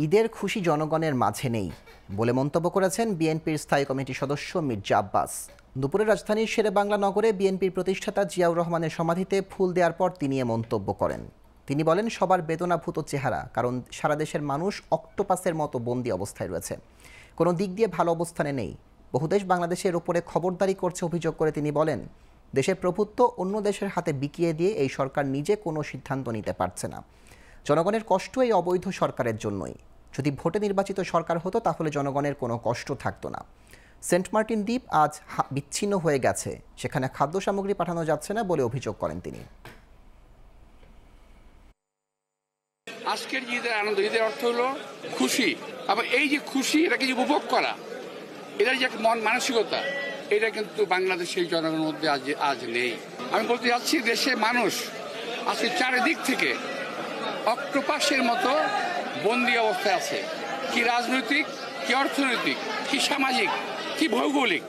ঈদের খুশি জনগণের মাঝে নেই বলে মন্তব্য করেছেন বিএনপির স্থায়ী কমিটির সদস্য মির্জা আব্বাস। দুপুরে রাজধানীর শেরেবাংলা নগরে বিএনপির প্রতিষ্ঠাতা জিয়াউর রহমানের সমাধিতে ফুল দেওয়ার পর তিনি এ মন্তব্য করেন। তিনি বলেন, সবার বেদনাভূত চেহারা, কারণ সারা দেশের মানুষ অক্টোপাসের মতো বন্দি অবস্থায় রয়েছে, কোনো দিক দিয়ে ভালো অবস্থানে নেই। বহু দেশ বাংলাদেশের ওপরে খবরদারি করছে অভিযোগ করে তিনি বলেন, দেশের প্রভুত্ব অন্য দেশের হাতে বিকিয়ে দিয়ে এই সরকার নিজে কোনো সিদ্ধান্ত নিতে পারছে না। জনগণের কষ্ট এই অবৈধ সরকারের জন্যই। যদি ভোটে নির্বাচিত সরকার হতো তাহলে জনগণের কোনো কষ্ট থাকতো না। সেন্ট মার্টিন দ্বীপ আজ বিচ্ছিন্ন হয়ে গেছে, সেখানে খাদ্য সামগ্রী পাঠানো যাচ্ছে না বলে অভিযোগ করেন তিনি। আজকের ঈদের আনন্দ, ঈদের অর্থ হলো খুশি। আবার এই যে খুশি, এটাকে যে উপভোগ করা, এটার যে মন মানসিকতা, এটা কিন্তু বাংলাদেশের জনগণের মধ্যে আজ নেই। আমি বলতে যাচ্ছি, দেশের মানুষ আজকে চারিদিক থেকে অক্টোপাসের মতো বন্দি অবস্থায় আছে। কি রাজনৈতিক, কি অর্থনৈতিক, কি সামাজিক, কি ভৌগোলিক।